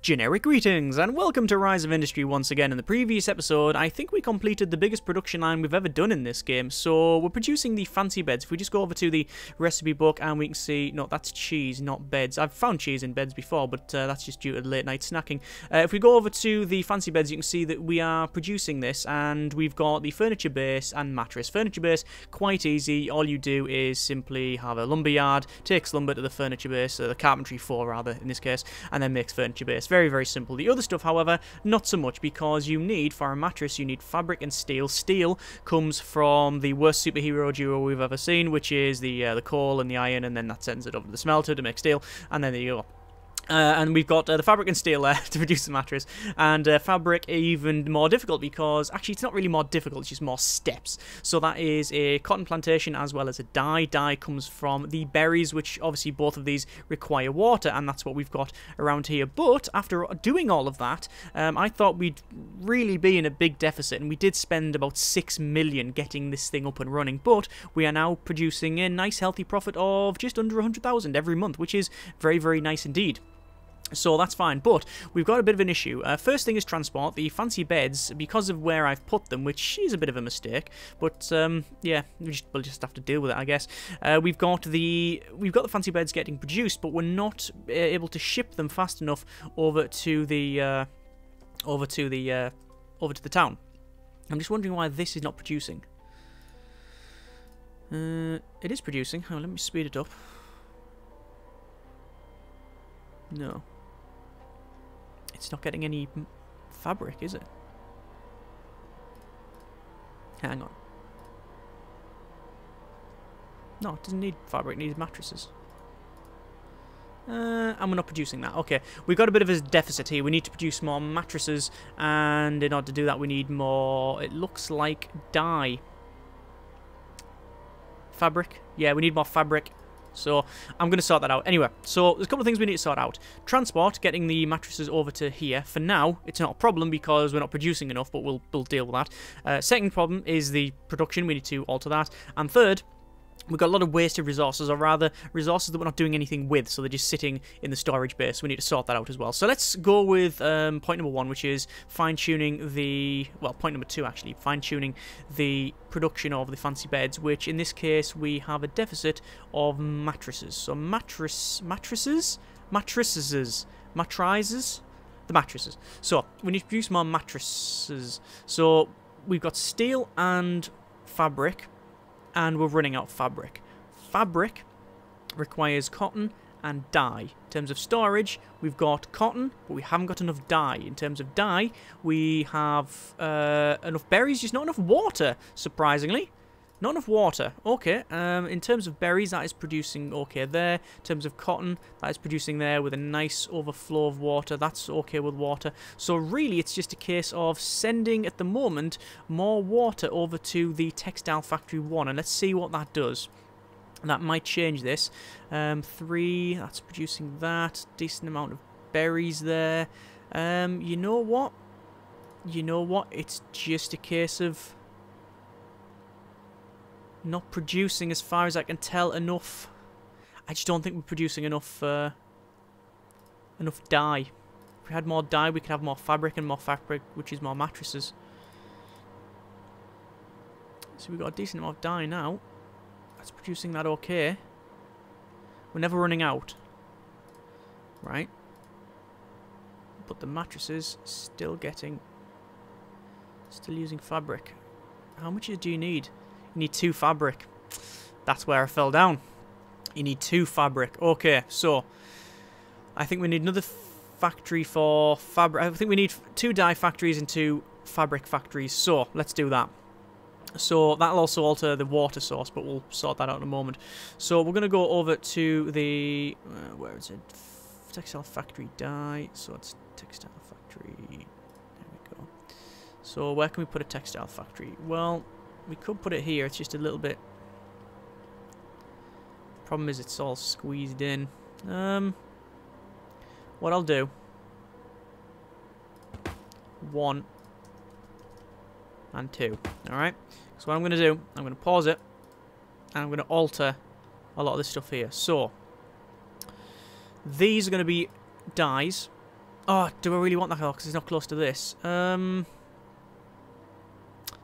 Generic greetings, and welcome to Rise of Industry once again. In the previous episode, I think we completed the biggest production line we've ever done in this game, so we're producing the fancy beds. If we just go over to the recipe book and we can see, no, that's cheese, not beds. I've found cheese in beds before, but that's just due to late night snacking. If we go over to the fancy beds, you can see that we are producing this, and we've got the furniture base and mattress. Furniture base, quite easy. All you do is simply have a lumber yard, takes lumber to the furniture base, the carpentry floor rather, in this case, and then makes furniture base. Very, very simple. The other stuff, however, not so much, because you need, for a mattress, you need fabric and steel. Steel comes from the worst superhero duo we've ever seen, which is the coal and the iron, and then that sends it over to the smelter to make steel, and then there you go. And we've got the fabric and steel there to produce the mattress, and fabric even more difficult because, actually it's not really more difficult, it's just more steps. So that is a cotton plantation as well as a dye. Dye comes from the berries, which obviously both of these require water, and that's what we've got around here. But after doing all of that, I thought we'd really be in a big deficit, and we did spend about 6 million getting this thing up and running, but we are now producing a nice healthy profit of just under 100,000 every month, which is very, very nice indeed. So that's fine, but we've got a bit of an issue. First thing is transport. The fancy beds, because of where I've put them, which is a bit of a mistake, but yeah, we'll just have to deal with it, I guess. We've got the fancy beds getting produced, but we're not able to ship them fast enough over to the town. I'm just wondering why this is not producing. It is producing. Oh, let me speed it up. No. It's not getting any fabric, is it? Hang on. No, it doesn't need fabric, it needs mattresses. And we're not producing that. Okay, we've got a bit of a deficit here. We need to produce more mattresses, and in order to do that we need more, it looks like, dye. Fabric? Yeah, we need more fabric. So I'm going to sort that out. Anyway, so there's a couple of things we need to sort out. Transport, getting the mattresses over to here. For now, it's not a problem because we're not producing enough, but we'll deal with that. Second problem is the production. We need to alter that. And third, we've got a lot of wasted resources, or rather, resources that we're not doing anything with, so they're just sitting in the storage base. We need to sort that out as well. So let's go with point number one, which is fine-tuning the... well, point number two, actually. Fine-tuning the production of the fancy beds, which, in this case, we have a deficit of mattresses. So mattresses? The mattresses. So, we need to produce more mattresses. So, we've got steel and fabric, and we're running out of fabric. Fabric requires cotton and dye. In terms of storage, we've got cotton, but we haven't got enough dye. In terms of dye, we have enough berries, just not enough water, surprisingly. Not enough water. Okay, in terms of berries, that is producing okay there. In terms of cotton, that is producing there with a nice overflow of water. That's okay with water. So really, it's just a case of sending, at the moment, more water over to the Textile Factory 1. And let's see what that does. That might change this. 3, that's producing that. Decent amount of berries there. You know what? It's just a case of not producing, as far as I can tell, enough. I just don't think we're producing enough enough dye. If we had more dye, we could have more fabric, and more fabric, which is more mattresses. So we've got a decent amount of dye now. That's producing that okay. We're never running out. Right. But the mattresses still using fabric. How much do you need? You need 2 fabric. That's where I fell down. You need 2 fabric. Okay, so I think we need another factory for fabric. I think we need 2 dye factories and 2 fabric factories. So let's do that. So that'll also alter the water source, but we'll sort that out in a moment. So we're going to go over to the... where is it? Textile Factory dye. So it's Textile Factory. There we go. So where can we put a Textile Factory? Well, we could put it here. It's just a little bit... problem is it's all squeezed in. What I'll do... 1 and 2. Alright? So what I'm going to do, I'm going to pause it, and I'm going to alter a lot of this stuff here. So, these are going to be dyes, Oh, do I really want that car? Because it's not close to this.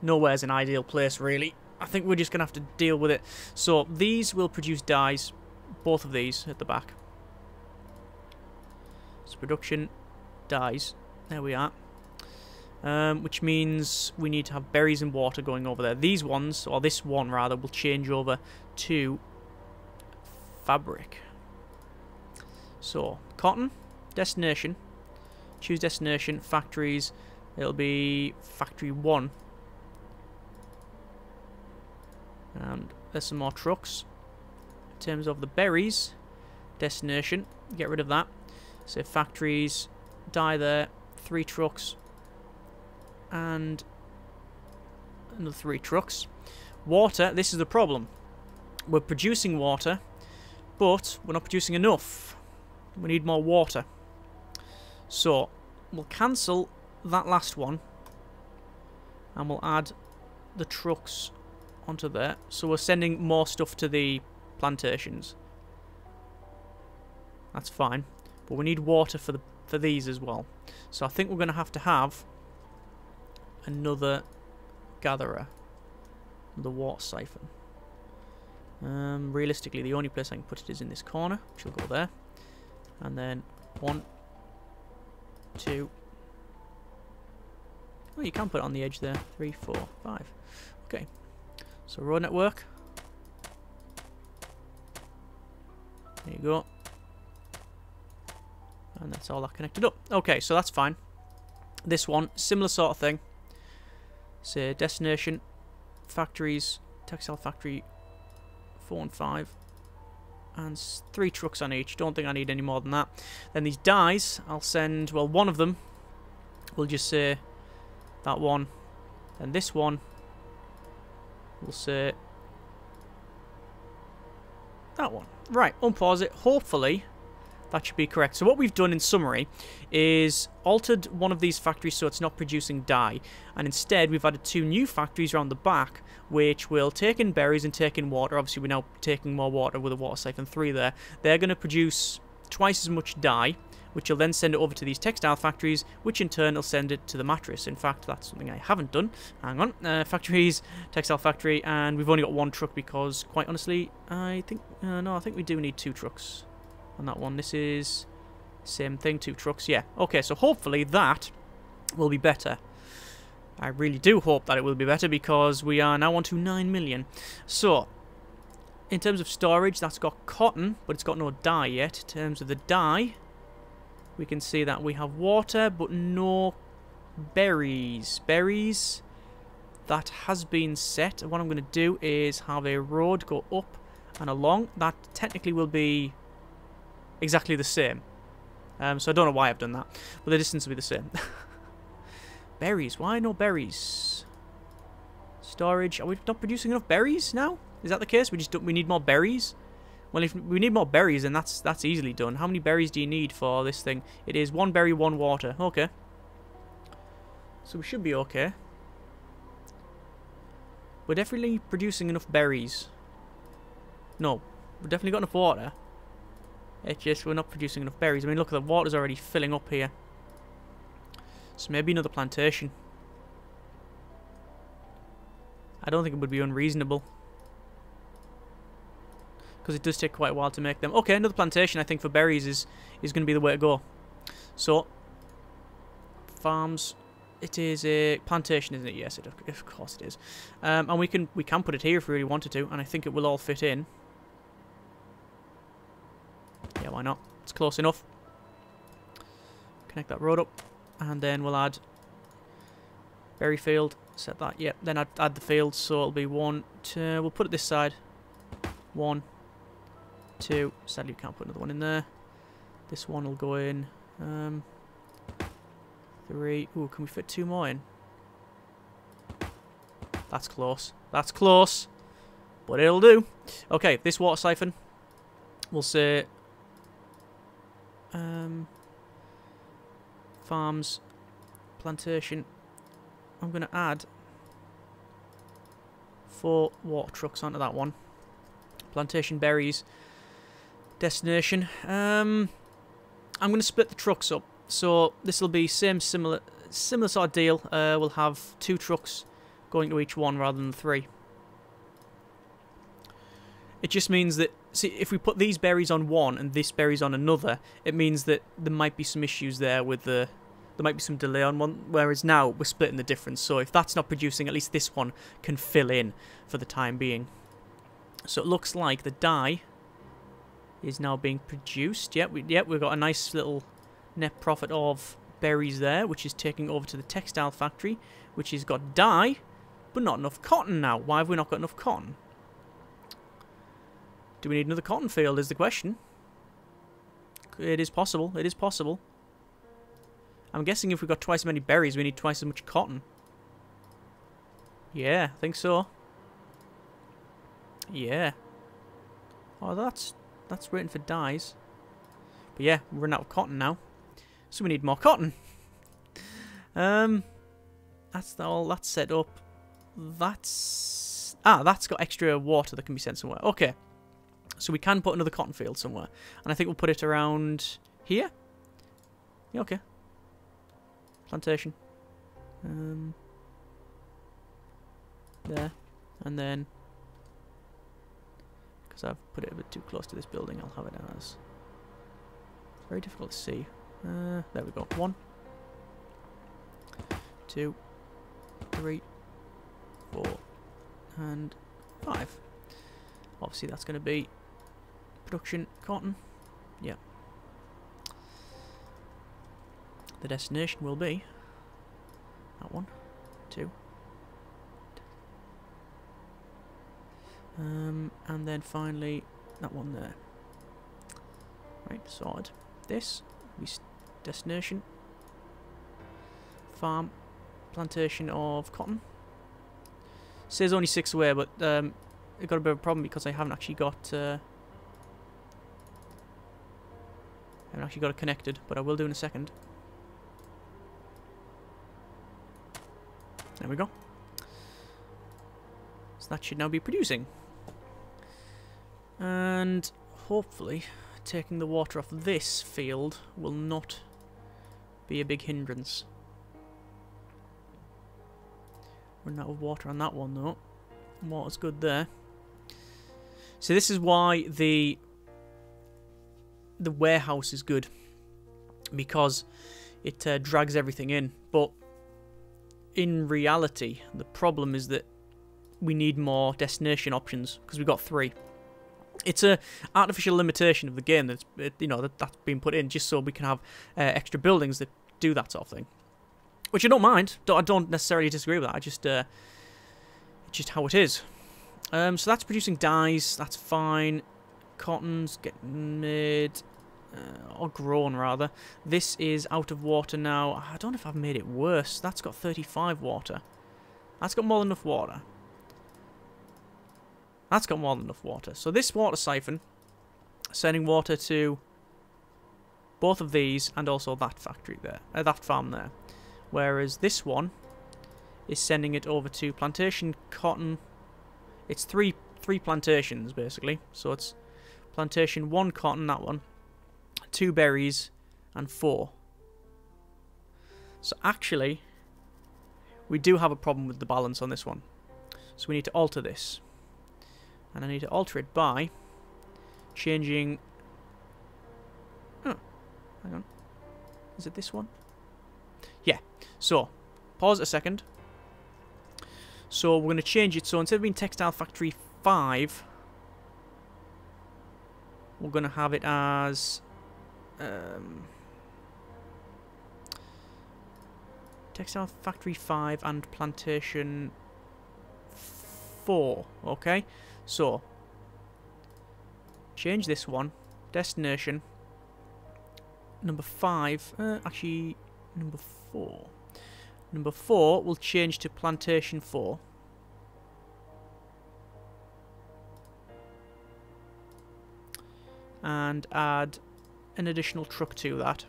Nowhere's an ideal place, really. I think we're just going to have to deal with it. So, these will produce dyes. Both of these at the back. So, production, dyes. There we are. Which means we need to have berries and water going over there. These ones, or this one rather, will change over to fabric. So, cotton, destination. Choose destination, factories. It'll be factory 1. And there's some more trucks. In terms of the berries, destination, get rid of that. So factories, dye there, 3 trucks, and another 3 trucks. Water, this is the problem. We're producing water, but we're not producing enough. We need more water. So, we'll cancel that last one, and we'll add the trucks onto there. So we're sending more stuff to the plantations. That's fine. But we need water for these as well. So I think we're going to have another gatherer. The water siphon. Realistically, the only place I can put it is in this corner, which will go there. And then 1, 2. Oh, you can put it on the edge there. 3, 4, 5. Okay. So road network. There you go. And that's all that connected up. Okay, so that's fine. This one, similar sort of thing. Say destination, factories, textile factory 4 and 5. And 3 trucks on each. Don't think I need any more than that. Then these dyes, I'll send, well, one of them. We'll just say that one. Then this one. We'll say that one. Right, unpause it. Hopefully that should be correct. So what we've done in summary is altered one of these factories so it's not producing dye, and instead we've added 2 new factories around the back which will take in berries and take in water. Obviously we're now taking more water with a water siphon 3 there. They're going to produce twice as much dye, which will then send it over to these textile factories, which in turn will send it to the mattress. In fact, that's something I haven't done. Hang on. Factories, textile factory, and we've only got 1 truck because, quite honestly, I think... no, I think we do need 2 trucks on that one. This is... same thing, 2 trucks. Yeah. Okay, so hopefully that will be better. I really do hope that it will be better because we are now on to 9 million. So, in terms of storage, that's got cotton, but it's got no dye yet. In terms of the dye... we can see that we have water, but no berries. Berries, that has been set. What I'm going to do is have a road go up and along. That technically will be exactly the same. So I don't know why I've done that, but the distance will be the same. Berries, why no berries? Storage, are we not producing enough berries now? Is that the case? We need more berries? Well, if we need more berries, then that's easily done. How many berries do you need for this thing? It is 1 berry, 1 water. Okay. So we should be okay. We're definitely producing enough berries. No, we've definitely got enough water. It's just we're not producing enough berries. I mean, look, the water's already filling up here. So maybe another plantation. I don't think it would be unreasonable, because it does take quite a while to make them. Okay, another plantation, I think, for berries is going to be the way to go. So, farms, it is a plantation, isn't it? Yes, of course it is. And we can put it here if we really wanted to, and I think it will all fit in. Yeah, why not? It's close enough. Connect that road up, and then we'll add berry field. Set that. Yep. Then add the fields, so it'll be 1, 2. We'll put it this side. 1, 2. Sadly, we can't put another one in there. This one will go in. 3. Ooh, can we fit 2 more in? That's close. That's close. But it'll do. Okay, this water siphon. We'll say... farms. Plantation. I'm going to add 4 water trucks onto that one. Plantation berries. Destination. I'm going to split the trucks up So this will be similar sort of deal. We'll have 2 trucks going to each one rather than 3. It just means that, see, if we put these berries on one and this berries on another, it means that there might be some issues there with there might be some delay on one, whereas now we're splitting the difference. So if that's not producing, at least this one can fill in for the time being. So it looks like the dye is now being produced. Yep, we've got a nice little net profit of berries there, which is taking over to the textile factory, which has got dye, but not enough cotton now. Why have we not got enough cotton? Do we need another cotton field is the question. It is possible. It is possible. I'm guessing if we've got twice as many berries, we need twice as much cotton. Yeah, I think so. Yeah. Oh, that's written for dyes. But yeah, we're running out of cotton now. So we need more cotton. That's all that's set up. That's got extra water that can be sent somewhere. Okay. So we can put another cotton field somewhere. And I think we'll put it around here. Yeah, okay. Plantation. There. And then, because I've put it a bit too close to this building, I'll have it as... It's very difficult to see. There we go. 1, 2, 3, 4, and 5. Obviously that's going to be production cotton. Yeah. The destination will be that 1, 2. And then finally that one there. Right, sorted. This will be destination. Farm. Plantation of cotton. Says only 6 away, but I've got a bit of a problem because I haven't actually got it connected, but I will do in a second. There we go. So that should now be producing. And hopefully taking the water off this field will not be a big hindrance. Running out of water on that one though. Water's good there. So this is why the warehouse is good, because it drags everything in. But in reality, the problem is that we need more destination options because we've got 3. It's a artificial limitation of the game that's that's been put in just so we can have extra buildings that do that sort of thing, which I don't mind. I don't necessarily disagree with that. It's just how it is. So that's producing dyes. That's fine. Cotton's getting made, or grown rather. This is out of water now. I don't know if I've made it worse. That's got 35 water. That's got more than enough water. That's got more than enough water. So this water siphon, sending water to both of these and also that factory there, that farm there. Whereas this one is sending it over to plantation cotton. It's three plantations basically. So it's plantation 1 cotton, that one, 2 berries, and 4. So actually, we do have a problem with the balance on this one. So we need to alter this. And I need to alter it by changing... Oh, hang on. Is it this one? Yeah. So, pause a second. So we're going to change it. So instead of being Textile Factory 5, we're going to have it as... Textile Factory 5 and Plantation 4. Okay? So, change this one. Destination. Number 5. Actually, number 4. Number 4 will change to Plantation 4. And add an additional truck to that.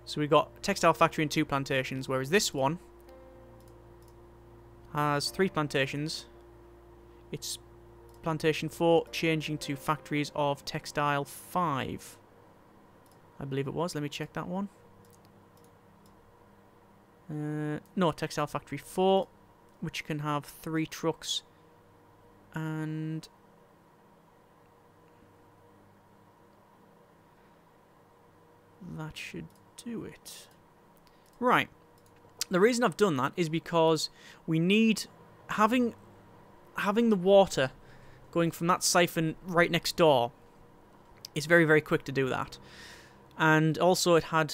So we got Textile Factory and 2 plantations, whereas this one has 3 plantations. It's Plantation 4 changing to factories of Textile 5. I believe it was. Let me check that one. No, Textile Factory 4, which can have 3 trucks. And that should do it. Right. The reason I've done that is because we need having the water going from that siphon right next door. It's very, very quick to do that. And also it had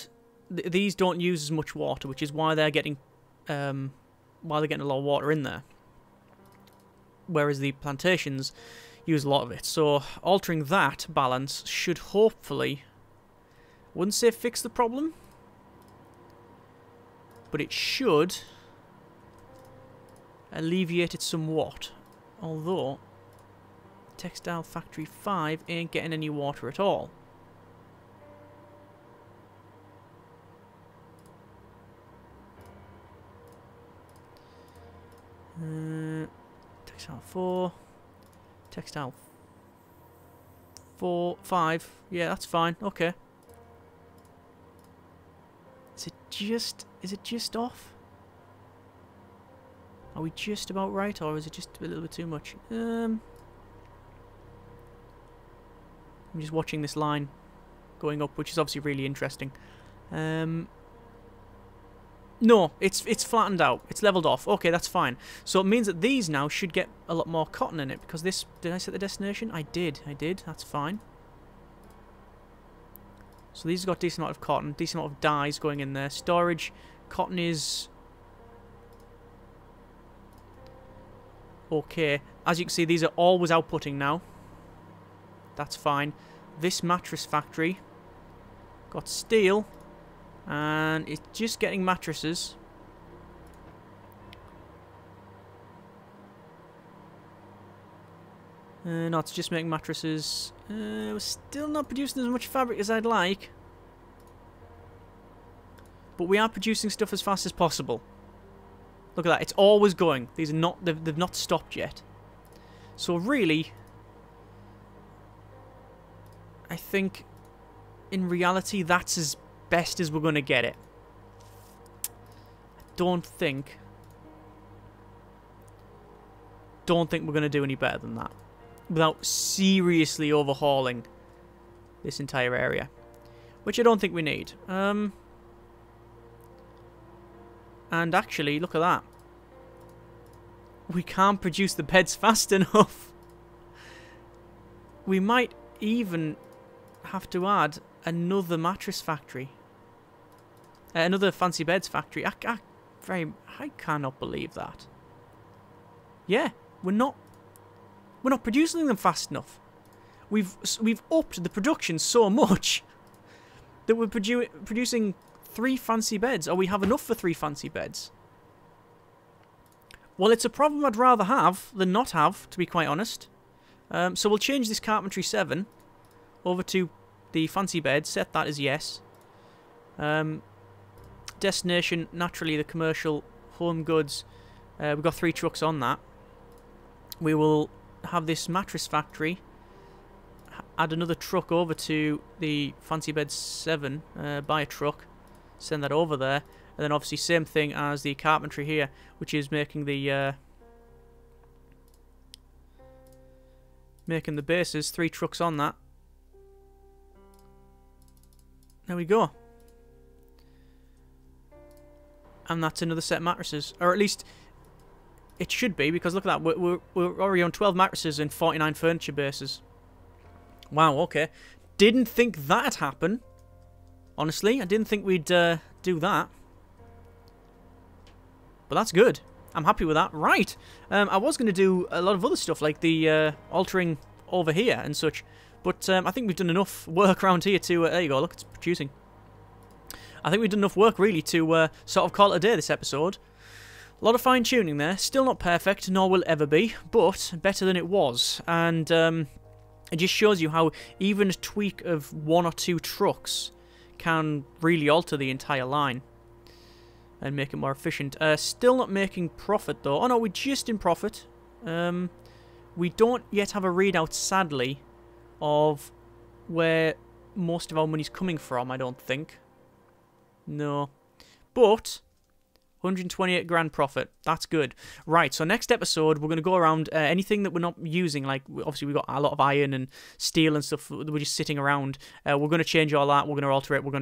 these don't use as much water, which is why they're getting a lot of water in there. Whereas the plantations use a lot of it. So altering that balance should hopefully, I wouldn't say fix the problem, but it should alleviate it somewhat. Although Textile Factory 5 ain't getting any water at all. Textile 4, Textile 5. Yeah, that's fine. Okay. Is it just off? Are we just about right, or is it just a little bit too much? I'm just watching this line going up, which is obviously really interesting. No, it's flattened out. It's leveled off. Okay, that's fine. So it means that these now should get a lot more cotton in it, because this... Did I set the destination? I did. That's fine. So these have got decent amount of cotton, decent amount of dyes going in there. Storage, cotton is... okay. As you can see, these are always outputting now. That's fine. This mattress factory got steel, and it's just getting mattresses. No, it's just making mattresses. We're still not producing as much fabric as I'd like, but we are producing stuff as fast as possible. Look at that, it's always going. These are not, they've not stopped yet. So really, I think in reality that's as best as we're going to get it. I don't think we're going to do any better than that without seriously overhauling this entire area, which I don't think we need. And actually, look at that. We can't produce the beds fast enough. We might even have to add another mattress factory. Another fancy beds factory. I cannot believe that. Yeah, we're not producing them fast enough. We've upped the production so much that we're producing 3 fancy beds, or we have enough for 3 fancy beds. Well, it's a problem I'd rather have than not have, to be quite honest. So we'll change this carpentry 7 over to the fancy bed, set that as yes. Destination, naturally the commercial home goods. We've got 3 trucks on that. We will have this mattress factory, add another truck over to the fancy bed 7, buy a truck, send that over there, and then obviously same thing as the carpentry here, which is making the bases, 3 trucks on that. There we go. And that's another set of mattresses, or at least it should be, because look at that, we're already on 12 mattresses and 49 furniture bases. Wow, okay. Didn't think that'd happen. Honestly, I didn't think we'd do that. But that's good. I'm happy with that. Right. I was going to do a lot of other stuff, like the altering over here and such. But I think we've done enough work around here to... there you go, look, it's producing. I think we've done enough work, really, to sort of call it a day this episode. A lot of fine-tuning there. Still not perfect, nor will it ever be, but better than it was. And it just shows you how even a tweak of 1 or 2 trucks can really alter the entire line and make it more efficient. Still not making profit, though. Oh, no, we're just in profit. We don't yet have a readout, sadly, of where most of our money's coming from, I don't think. No. But 128 grand profit. That's good. Right, so next episode, we're going to go around anything that we're not using. Like, obviously, we've got a lot of iron and steel and stuff that we're just sitting around. We're going to change all that. We're going to alter it. We're going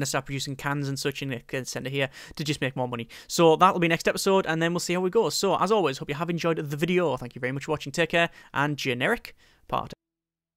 to start producing cans and such in the centre here to just make more money. So that'll be next episode, and then we'll see how we go. So, as always, hope you have enjoyed the video. Thank you very much for watching. Take care, and generic part.